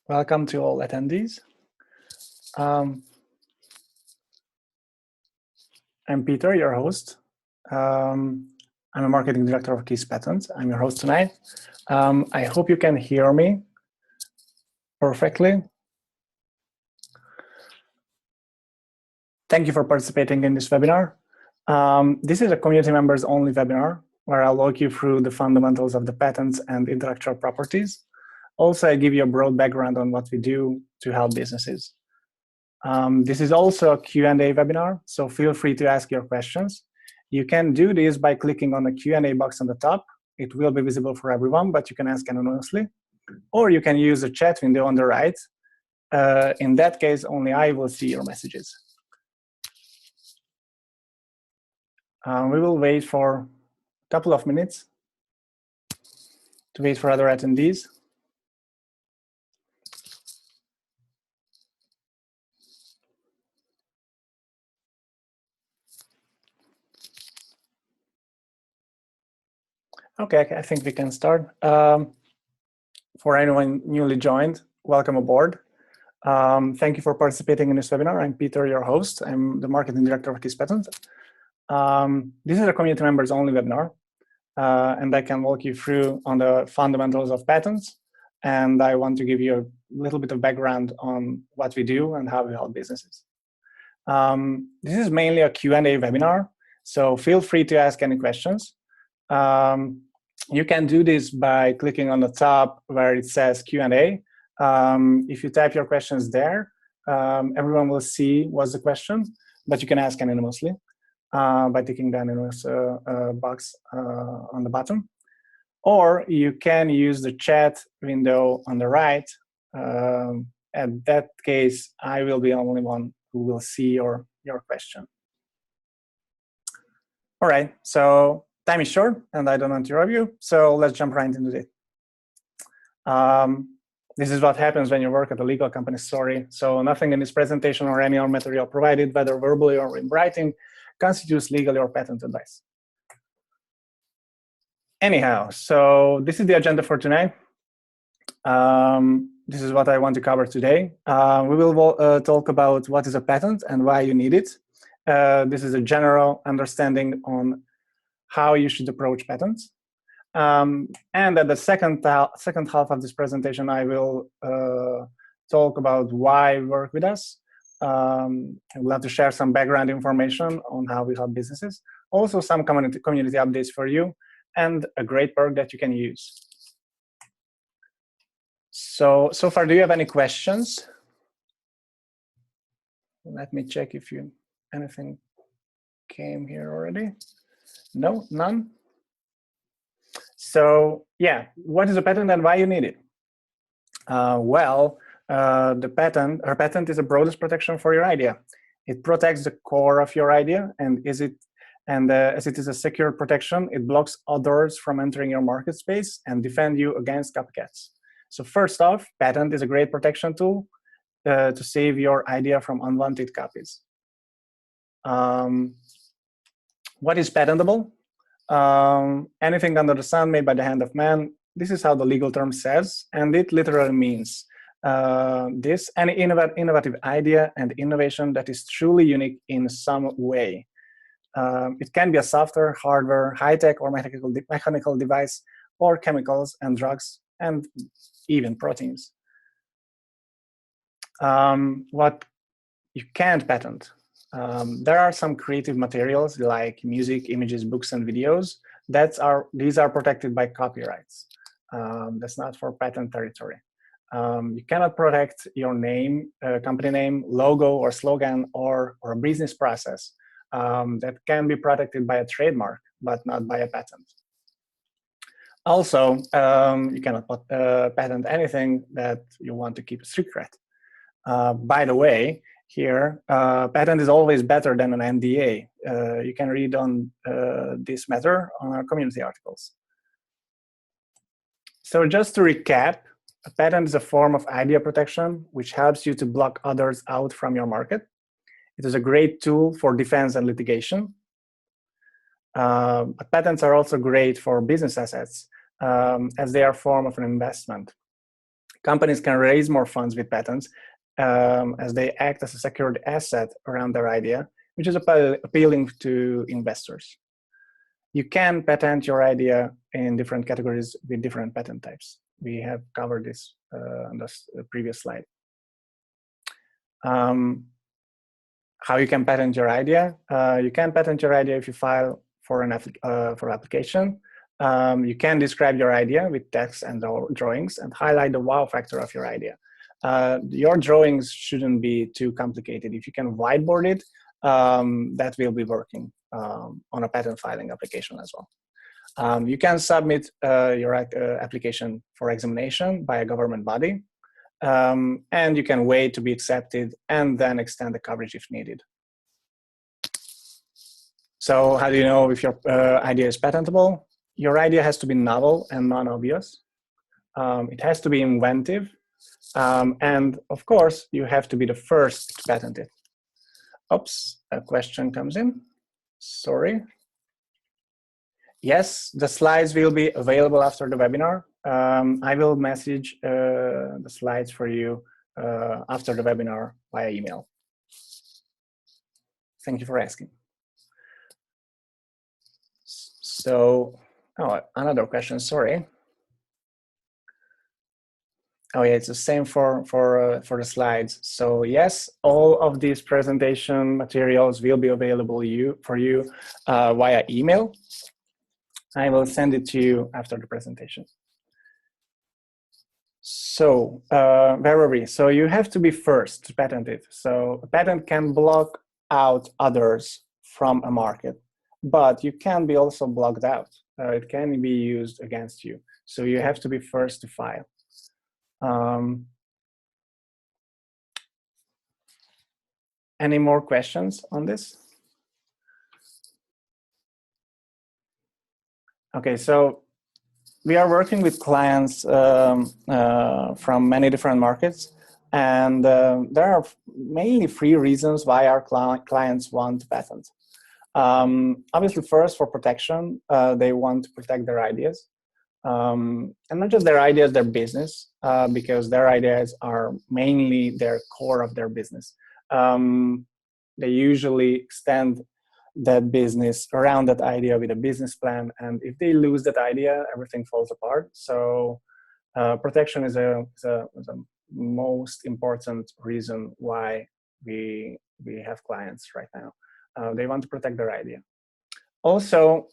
Welcome to all attendees. I'm Peter, your host. I'm a marketing director of Is Patentable. I'm your host tonight. I hope you can hear me perfectly. Thank you for participating in this webinar. This is a community members only webinar where I'll walk you through the fundamentals of the patents and intellectual properties. Also, I give you a broad background on what we do to help businesses. This is also a Q&A webinar, so feel free to ask your questions. You can do this by clicking on the Q&A box on the top. It will be visible for everyone, but you can ask anonymously. Or you can use the chat window on the right. In that case, only I will see your messages. We will wait for a couple of minutes to wait for other attendees. Okay, I think we can start. For anyone newly joined, welcome aboard. Thank you for participating in this webinar. I'm Peter, your host. I'm the marketing director of Is Patentable. This is a community members only webinar, and I can walk you through on the fundamentals of patents. And I want to give you a little bit of background on what we do and how we help businesses. This is mainly a Q&A webinar, so feel free to ask any questions. You can do this by clicking on the top where it says Q&A. If you type your questions there, everyone will see what's the question, but you can ask anonymously by ticking the anonymous box on the bottom. Or you can use the chat window on the right. At that case, I will be the only one who will see your question. All right, so time is short, and I don't want to interrupt you, so let's jump right into it. This is what happens when you work at a legal company, sorry. So nothing in this presentation or any other material provided, whether verbally or in writing, constitutes legal or patent advice. Anyhow, so this is the agenda for tonight. This is what I want to cover today. We will talk about what is a patent and why you need it. This is a general understanding on how you should approach patents. And at the second half of this presentation, I will talk about why work with us. I would love to share some background information on how we help businesses. Also, some community updates for you, and a great perk that you can use. So far, do you have any questions? Let me check if anything came here already. No, none? So yeah, what is a patent and why you need it? The patent is the broadest protection for your idea. It protects the core of your idea, and as it is a secure protection, it blocks others from entering your market space and defend you against copycats. So first off, patent is a great protection tool to save your idea from unwanted copies. What is patentable? Anything under the sun made by the hand of man. This is how the legal term says, and it literally means any innovative idea and innovation that is truly unique in some way. It can be a software, hardware, high-tech or mechanical device, or chemicals and drugs, and even proteins. What you can't patent. There are some creative materials like music, images, books, and videos. These are protected by copyrights. That's not for patent territory. You cannot protect your name, company name, logo, or slogan, or a business process. That can be protected by a trademark, but not by a patent. Also, you cannot patent anything that you want to keep a secret. By the way, here, patent is always better than an NDA. You can read on this matter on our community articles. So just to recap, a patent is a form of idea protection which helps you to block others out from your market. It is a great tool for defense and litigation. But patents are also great for business assets as they are a form of an investment. Companies can raise more funds with patents as they act as a secured asset around their idea, which is appealing to investors. You can patent your idea in different categories with different patent types. We have covered this on the previous slide. How you can patent your idea? You can patent your idea if you file for an application. You can describe your idea with text and drawings and highlight the wow factor of your idea. Your drawings shouldn't be too complicated. If you can whiteboard it, that will be working on a patent filing application as well. You can submit your application for examination by a government body, and you can wait to be accepted and then extend the coverage if needed. So how do you know if your idea is patentable? Your idea has to be novel and non-obvious. It has to be inventive. And of course, you have to be the first to patent it. Oops, a question comes in. Sorry. Yes, the slides will be available after the webinar. I will message the slides for you after the webinar via email. Thank you for asking. So, oh, another question, sorry. Oh yeah, it's the same for the slides. So yes, all of these presentation materials will be available for you via email. I will send it to you after the presentation. So where were we? So you have to be first to patent it. So a patent can block out others from a market, but you can be also blocked out. It can be used against you. So you have to be first to file. Any more questions on this? Okay, so we are working with clients from many different markets, and there are mainly 3 reasons why our clients want patents. Obviously, first, for protection, they want to protect their ideas. And not just their ideas, their business, because their ideas are mainly their core of their business. They usually extend that business around that idea with a business plan, and if they lose that idea, everything falls apart. So protection is a most important reason why we have clients right now. They want to protect their idea. Also,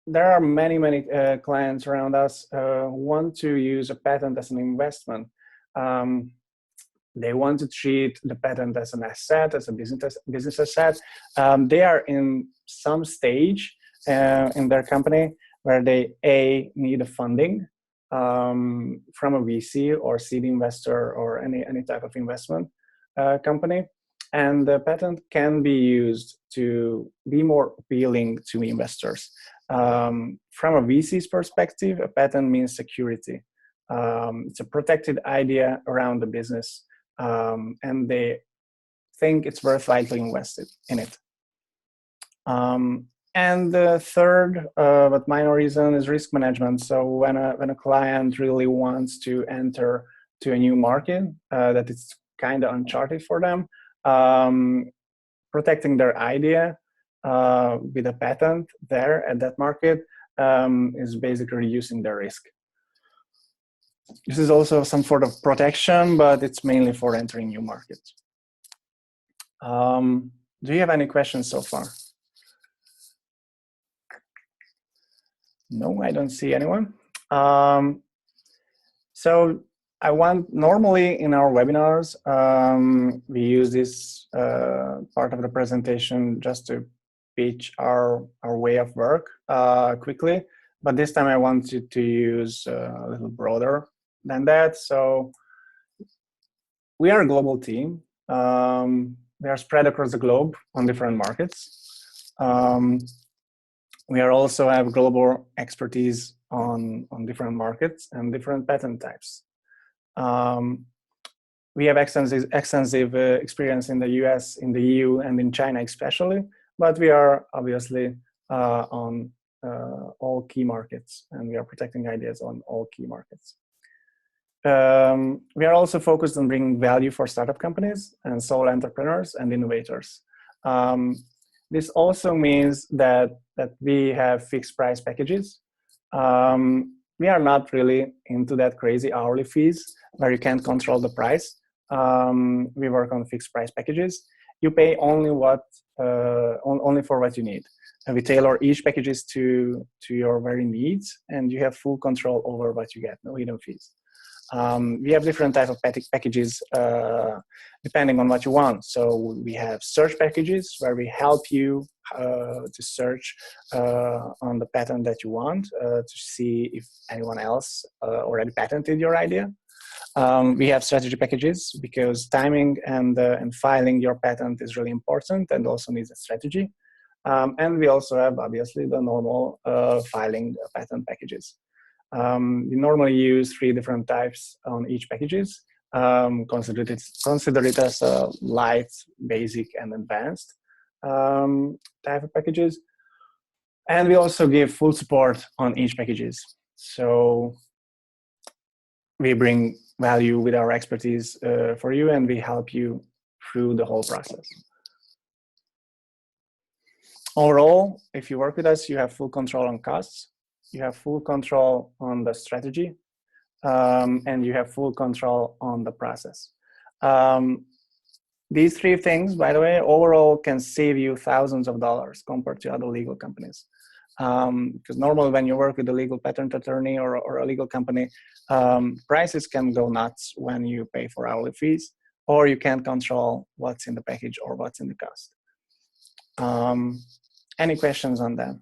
there are many clients around us who want to use a patent as an investment. They want to treat the patent as an asset, as a business asset. They are in some stage in their company where they need a funding from a VC or seed investor or any type of investment company. And the patent can be used to be more appealing to investors. From a VC's perspective, a patent means security. It's a protected idea around the business, and they think it's worthwhile to invest in it. And the third, but minor reason, is risk management. So when a client really wants to enter to a new market that it's kind of uncharted for them, protecting their idea with a patent there at that market is basically reducing their risk. This is also some sort of protection, but it's mainly for entering new markets. Do you have any questions so far? No, I don't see anyone. So normally in our webinars, we use this part of the presentation just to pitch our way of work quickly. But this time I wanted to use a little broader than that. So we are a global team. We are spread across the globe on different markets. We also have global expertise on different markets and different patent types. We have extensive experience in the US, in the EU, and in China especially, but we are obviously on all key markets, and we are protecting ideas on all key markets. we are also focused on bringing value for startup companies and sole entrepreneurs and innovators. This also means that we have fixed price packages. We are not really into that crazy hourly fees where you can't control the price. We work on fixed price packages. You pay only only for what you need. And we tailor each packages to your very needs, and you have full control over what you get, no hidden fees. We have different types of packages depending on what you want. So we have search packages where we help you to search on the patent that you want to see if anyone else already patented your idea. We have strategy packages because timing and filing your patent is really important and also needs a strategy. And we also have, obviously, the normal filing patent packages. We normally use 3 different types on each packages. Consider it as a light, basic, and advanced type of packages. And we also give full support on each packages. So we bring value with our expertise for you, and we help you through the whole process. Overall, if you work with us, you have full control on costs, you have full control on the strategy, and you have full control on the process. These 3 things, by the way, overall can save you thousands of dollars compared to other legal companies. Because normally when you work with a legal patent attorney or a legal company, prices can go nuts when you pay for hourly fees, or you can't control what's in the package or what's in the cost. Any questions on that?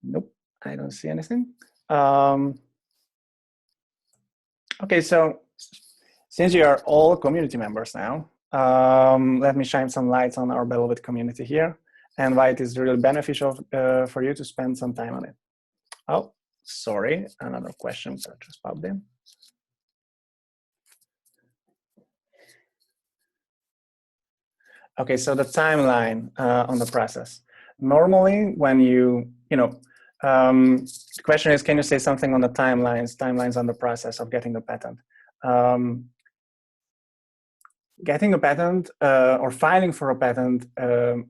Nope, I don't see anything. Okay, so since you are all community members now, let me shine some lights on our beloved community here and why it is really beneficial for you to spend some time on it. Oh, sorry, another question that just popped in. Okay, so the timeline on the process. Normally, when the question is, can you say something on the timelines on the process of getting the patent? Getting a patent or filing for a patent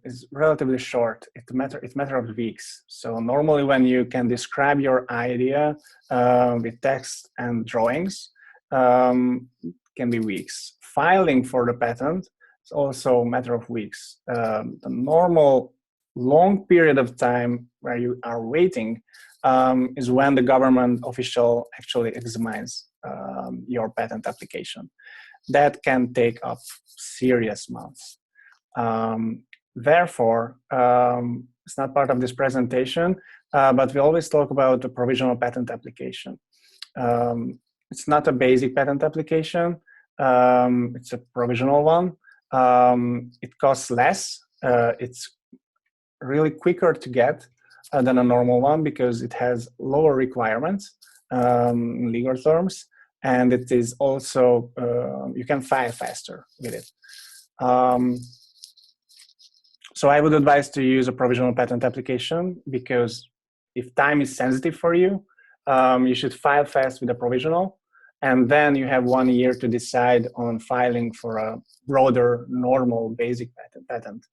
is relatively short. It's a matter of weeks. So normally when you can describe your idea with text and drawings, can be weeks. Filing for the patent is also a matter of weeks. The normal long period of time where you are waiting is when the government official actually examines your patent application. That can take up serious months. Therefore, it's not part of this presentation, but we always talk about the provisional patent application. It's not a basic patent application. It's a provisional one. It costs less. It's really quicker to get than a normal one because it has lower requirements in legal terms. And it is also, you can file faster with it. So I would advise to use a provisional patent application because if time is sensitive for you, you should file fast with a provisional. And then you have 1 year to decide on filing for a broader, normal, basic patent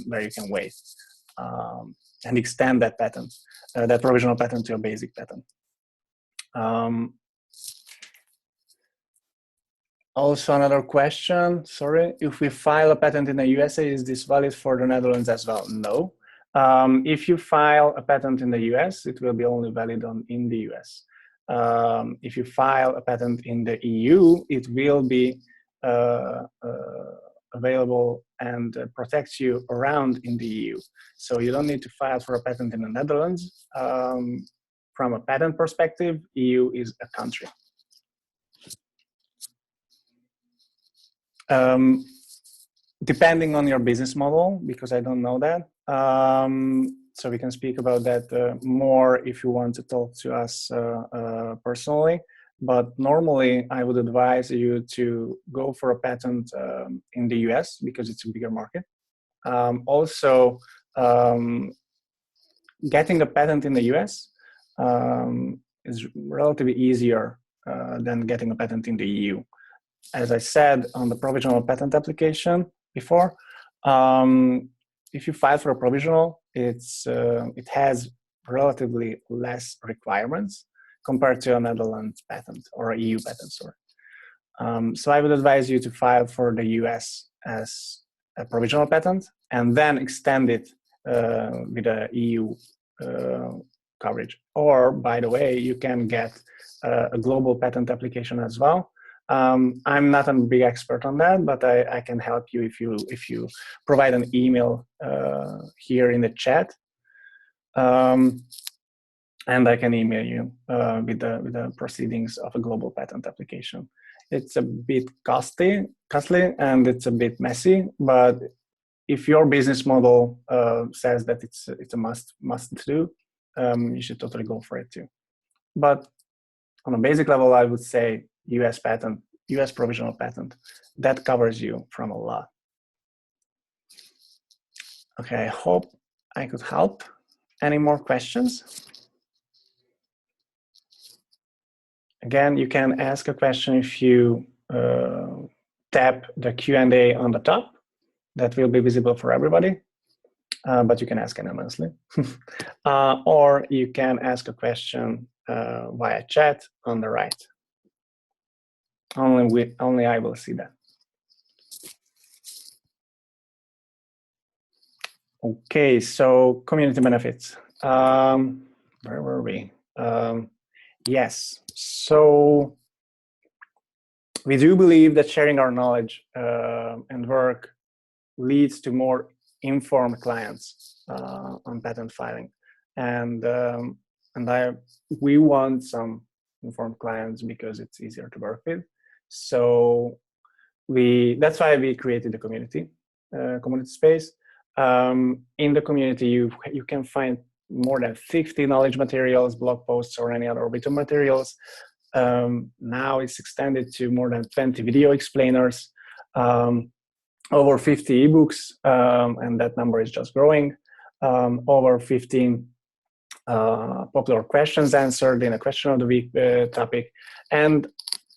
where you can wait and extend that patent, that provisional patent to a basic patent. Also another question, sorry, if we file a patent in the USA, is this valid for the Netherlands as well? No. If you file a patent in the US, it will be only valid in the US. If you file a patent in the EU, it will be available and protects you around in the EU. So you don't need to file for a patent in the Netherlands. From a patent perspective, EU is a country. Depending on your business model, because I don't know that. So we can speak about that more if you want to talk to us personally. But normally, I would advise you to go for a patent in the US because it's a bigger market. Also, getting a patent in the US is relatively easier than getting a patent in the EU. As I said on the provisional patent application before, if you file for a provisional, it has relatively less requirements compared to a Netherlands patent or a EU patent, sorry. So I would advise you to file for the US as a provisional patent and then extend it with a EU coverage. Or, by the way, you can get a global patent application as well. I'm not a big expert on that, but I can help you if you provide an email here in the chat, and I can email you with the proceedings of a global patent application. It's a bit costly, and it's a bit messy, but if your business model says that it's a must do, you should totally go for it too. But on a basic level, I would say US patent, US provisional patent, that covers you from a lot. Okay, I hope I could help. Any more questions? Again, you can ask a question if you tap the Q&A on the top. That will be visible for everybody, but you can ask anonymously. Or you can ask a question via chat on the right. Only I will see that. Okay, so community benefits. Where were we? Yes, so we do believe that sharing our knowledge and work leads to more informed clients on patent filing, and we want some informed clients because it's easier to work with. So that's why we created the community space. In the community, you can find more than 50 knowledge materials, blog posts, or any other written materials. Now it's extended to more than 20 video explainers, over 50 ebooks, and that number is just growing. Over 15 popular questions answered in a question of the week topic. And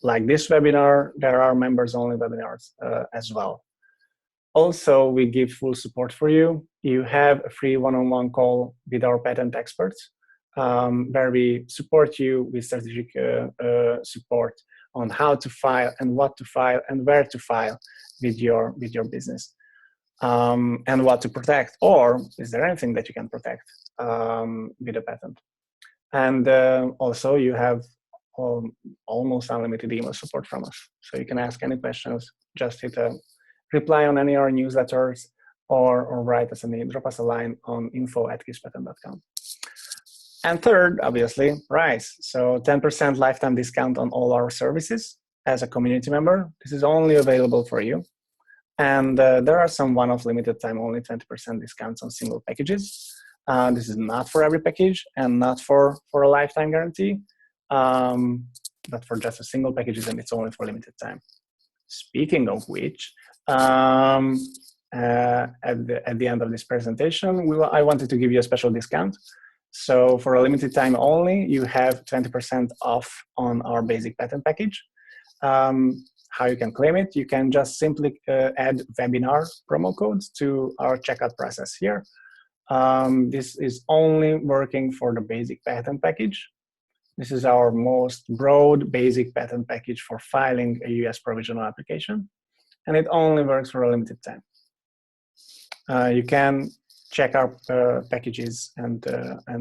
like this webinar, there are members-only webinars as well. Also, we give full support for you. You have a free one-on-one call with our patent experts, where we support you with strategic support on how to file and what to file and where to file with your business, and what to protect, or is there anything that you can protect with a patent. And also you have almost unlimited email support from us. So you can ask any questions, just hit a reply on any of our newsletters, or write us drop us a line on info@kispatent.com. And third, obviously, RISE. So 10% lifetime discount on all our services as a community member. This is only available for you. And there are some one-off limited time, only 20% discounts on single packages. This is not for every package and not for a lifetime guarantee, but for just a single packages, and it's only for limited time. Speaking of which, at the end of this presentation, I wanted to give you a special discount. So for a limited time only, you have 20% off on our basic patent package. How you can claim it? You can just simply add webinar promo codes to our checkout process here. This is only working for the basic patent package. This is our most broad basic patent package for filing a US provisional application, and it only works for a limited time. You can check our packages and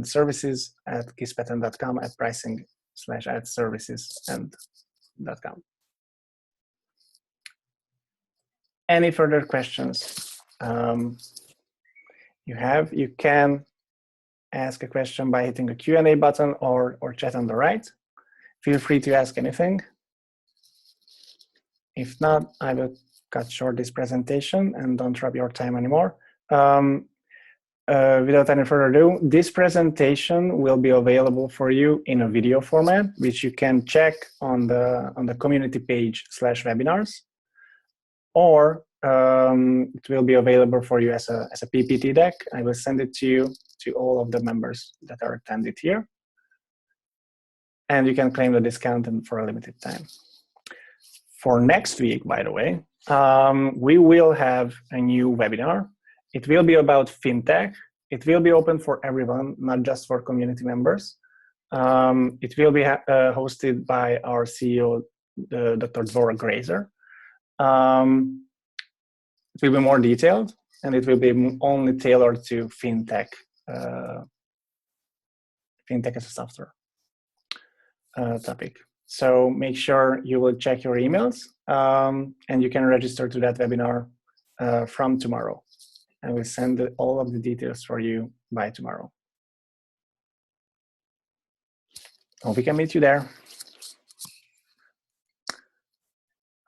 services at kispatent.com at pricing/@services.com. Any further questions you can ask a question by hitting the Q&A button or chat on the right. Feel free to ask anything. If not, I will cut short this presentation and don't rob your time anymore. Without any further ado, this presentation will be available for you in a video format, which you can check on the community page /webinars, or it will be available for you as a PPT deck. I will send it to you, to all of the members that are attended here. and you can claim the discount for a limited time. For next week, by the way, we will have a new webinar. It will be about fintech. It will be open for everyone, not just for community members. It will be hosted by our CEO, Dr. Dvora Grazer. It will be more detailed, and it will be only tailored to fintech, fintech as a software topic. So make sure you will check your emails, and you can register to that webinar from tomorrow. And we'll send all of the details for you by tomorrow. Hope we can meet you there.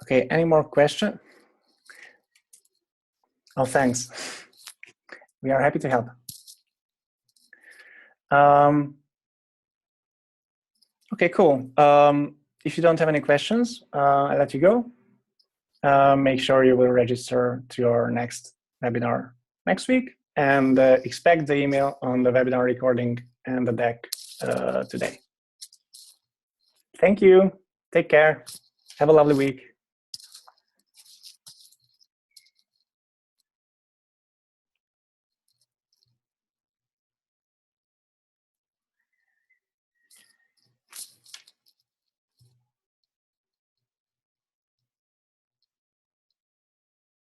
Okay, any more questions? Oh, thanks. We are happy to help. Okay, cool. If you don't have any questions, I'll let you go. Make sure you will register to your next webinar next week, and expect the email on the webinar recording and the deck today. Thank you. Take care. Have a lovely week.